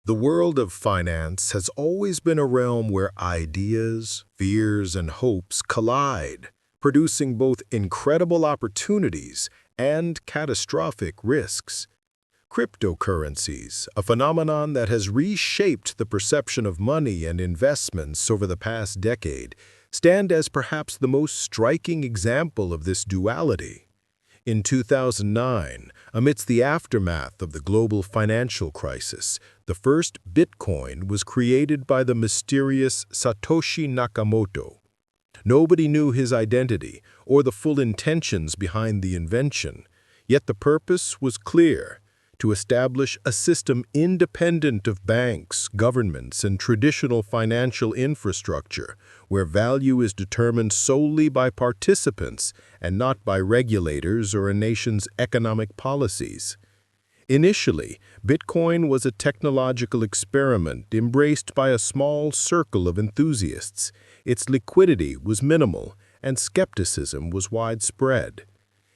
The world of finance has always been a realm where ideas, fears, and hopes collide, producing both incredible opportunities and catastrophic risks. Cryptocurrencies, a phenomenon that has reshaped the perception of money and investments over the past decade, stand as perhaps the most striking example of this duality. In 2009, amidst the aftermath of the global financial crisis, the first Bitcoin was created by the mysterious Satoshi Nakamoto. Nobody knew his identity or the full intentions behind the invention, yet the purpose was clear: to establish a system independent of banks, governments, and traditional financial infrastructure, where value is determined solely by participants and not by regulators or a nation's economic policies. Initially, Bitcoin was a technological experiment embraced by a small circle of enthusiasts. Its liquidity was minimal, and skepticism was widespread.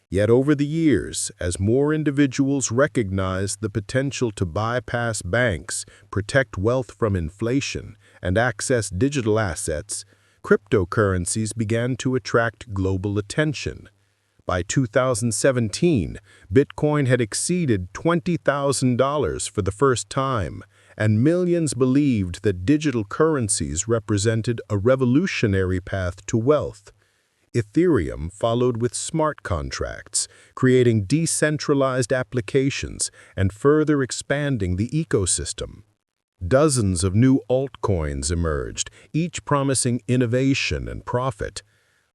Yet over the years, as more individuals recognized the potential to bypass banks, protect wealth from inflation, and access digital assets, cryptocurrencies began to attract global attention. By 2017, Bitcoin had exceeded $20,000 for the first time, and millions believed that digital currencies represented a revolutionary path to wealth. Ethereum followed with smart contracts, creating decentralized applications and further expanding the ecosystem. Dozens of new altcoins emerged, each promising innovation and profit.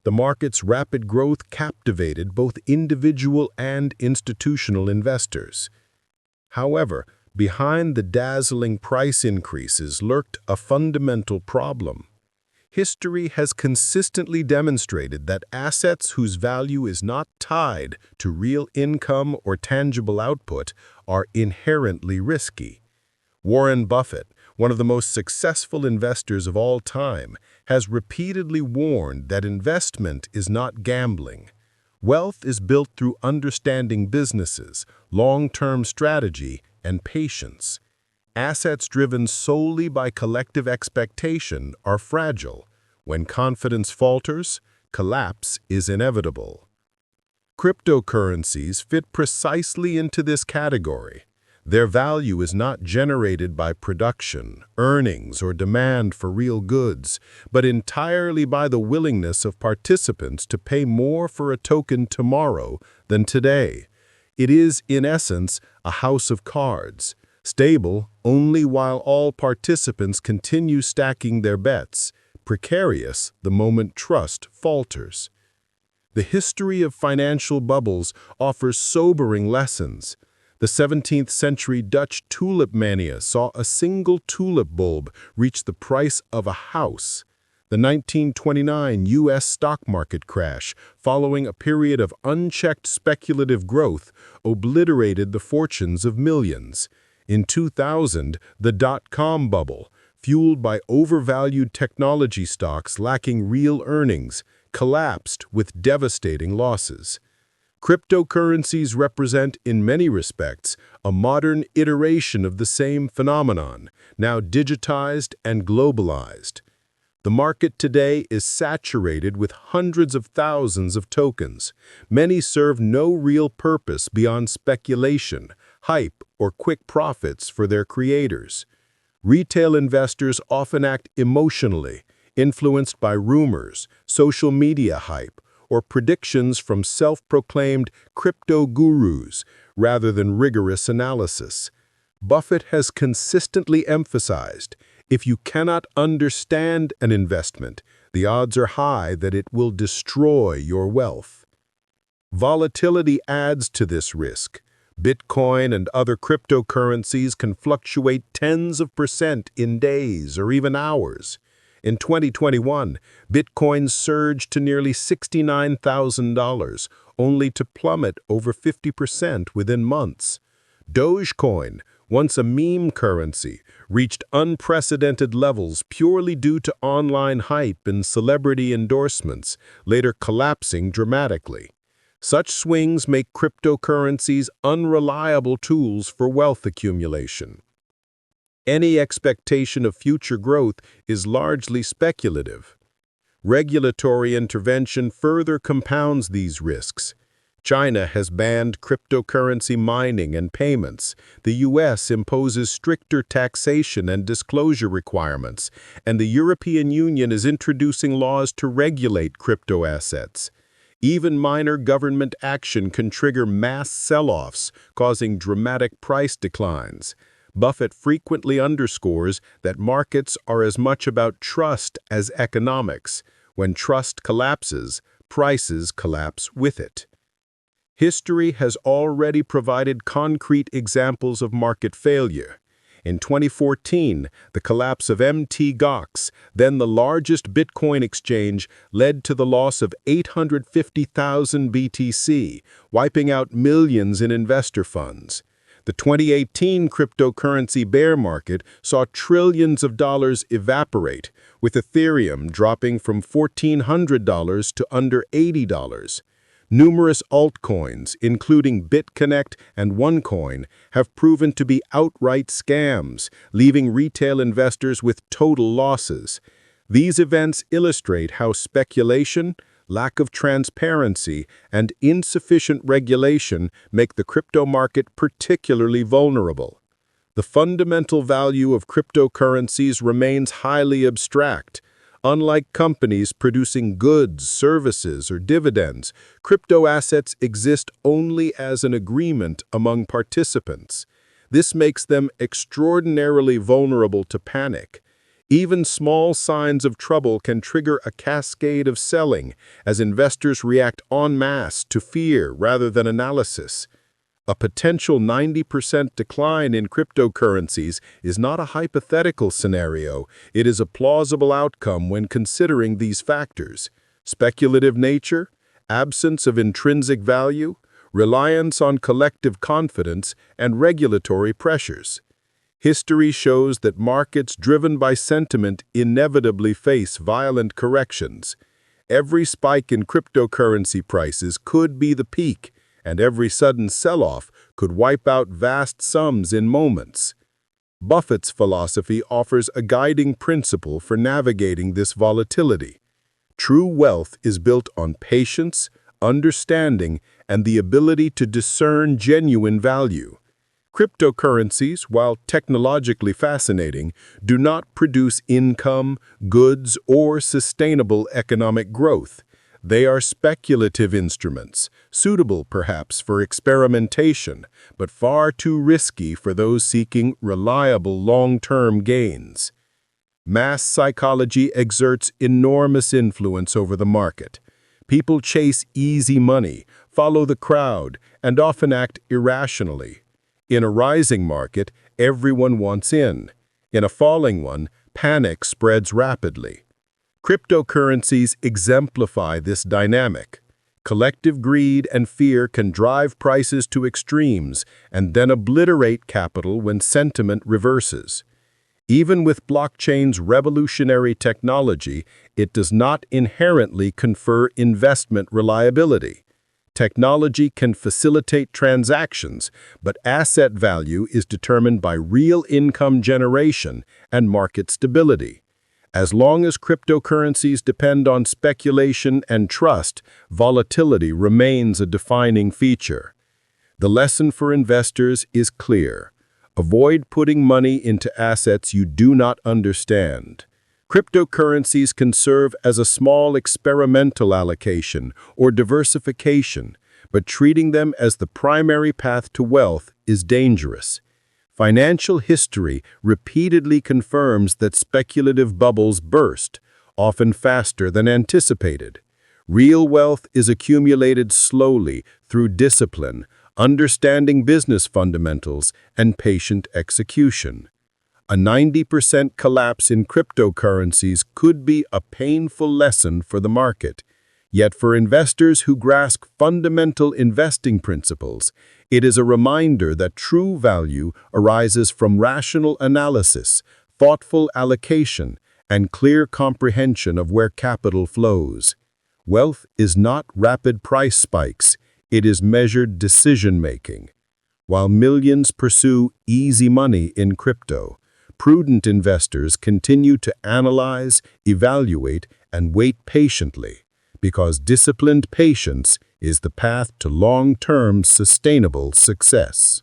The market's rapid growth captivated both individual and institutional investors. However, behind the dazzling price increases lurked a fundamental problem. History has consistently demonstrated that assets whose value is not tied to real income or tangible output are inherently risky. Warren Buffett, one of the most successful investors of all time, has repeatedly warned that investment is not gambling. Wealth is built through understanding businesses, long-term strategy, and patience. Assets driven solely by collective expectation are fragile. When confidence falters, collapse is inevitable. Cryptocurrencies fit precisely into this category. Their value is not generated by production, earnings, or demand for real goods, but entirely by the willingness of participants to pay more for a token tomorrow than today. It is, in essence, a house of cards, stable only while all participants continue stacking their bets, precarious the moment trust falters. The history of financial bubbles offers sobering lessons. The 17th century Dutch tulip mania saw a single tulip bulb reach the price of a house. The 1929 U.S. stock market crash, following a period of unchecked speculative growth, obliterated the fortunes of millions. In 2000, the dot-com bubble, fueled by overvalued technology stocks lacking real earnings, collapsed with devastating losses. Cryptocurrencies represent, in many respects, a modern iteration of the same phenomenon, now digitized and globalized. The market today is saturated with hundreds of thousands of tokens. Many serve no real purpose beyond speculation, hype, or quick profits for their creators. Retail investors often act emotionally, influenced by rumors, social media hype, or predictions from self-proclaimed crypto gurus, rather than rigorous analysis. Buffett has consistently emphasized, if you cannot understand an investment, the odds are high that it will destroy your wealth. Volatility adds to this risk. Bitcoin and other cryptocurrencies can fluctuate tens of percent in days or even hours. In 2021, Bitcoin surged to nearly $69,000, only to plummet over 50% within months. Dogecoin, once a meme currency, reached unprecedented levels purely due to online hype and celebrity endorsements, later collapsing dramatically. Such swings make cryptocurrencies unreliable tools for wealth accumulation. Any expectation of future growth is largely speculative. Regulatory intervention further compounds these risks. China has banned cryptocurrency mining and payments. The US imposes stricter taxation and disclosure requirements, and the European Union is introducing laws to regulate crypto assets. Even minor government action can trigger mass sell-offs, causing dramatic price declines. Buffett frequently underscores that markets are as much about trust as economics. When trust collapses, prices collapse with it. History has already provided concrete examples of market failure. In 2014, the collapse of Mt. Gox, then the largest Bitcoin exchange, led to the loss of 850,000 BTC, wiping out millions in investor funds. The 2018 cryptocurrency bear market saw trillions of dollars evaporate, with Ethereum dropping from $1,400 to under $80. Numerous altcoins, including BitConnect and OneCoin, have proven to be outright scams, leaving retail investors with total losses. These events illustrate how speculation, lack of transparency, and insufficient regulation make the crypto market particularly vulnerable. The fundamental value of cryptocurrencies remains highly abstract. Unlike companies producing goods, services, or dividends, crypto assets exist only as an agreement among participants. This makes them extraordinarily vulnerable to panic. Even small signs of trouble can trigger a cascade of selling, as investors react en masse to fear rather than analysis. A potential 90% decline in cryptocurrencies is not a hypothetical scenario. It is a plausible outcome when considering these factors: speculative nature, absence of intrinsic value, reliance on collective confidence, and regulatory pressures. History shows that markets driven by sentiment inevitably face violent corrections. Every spike in cryptocurrency prices could be the peak, and every sudden sell-off could wipe out vast sums in moments. Buffett's philosophy offers a guiding principle for navigating this volatility. True wealth is built on patience, understanding, and the ability to discern genuine value. Cryptocurrencies, while technologically fascinating, do not produce income, goods, or sustainable economic growth. They are speculative instruments, suitable perhaps for experimentation, but far too risky for those seeking reliable long-term gains. Mass psychology exerts enormous influence over the market. People chase easy money, follow the crowd, and often act irrationally. In a rising market, everyone wants in. In a falling one, panic spreads rapidly. Cryptocurrencies exemplify this dynamic. Collective greed and fear can drive prices to extremes and then obliterate capital when sentiment reverses. Even with blockchain's revolutionary technology, it does not inherently confer investment reliability. Technology can facilitate transactions, but asset value is determined by real income generation and market stability. As long as cryptocurrencies depend on speculation and trust, volatility remains a defining feature. The lesson for investors is clear. Avoid putting money into assets you do not understand. Cryptocurrencies can serve as a small experimental allocation or diversification, but treating them as the primary path to wealth is dangerous. Financial history repeatedly confirms that speculative bubbles burst, often faster than anticipated. Real wealth is accumulated slowly through discipline, understanding business fundamentals, and patient execution. A 90% collapse in cryptocurrencies could be a painful lesson for the market. Yet for investors who grasp fundamental investing principles, it is a reminder that true value arises from rational analysis, thoughtful allocation, and clear comprehension of where capital flows. Wealth is not rapid price spikes, it is measured decision-making. While millions pursue easy money in crypto, prudent investors continue to analyze, evaluate, and wait patiently, because disciplined patience is the path to long-term sustainable success.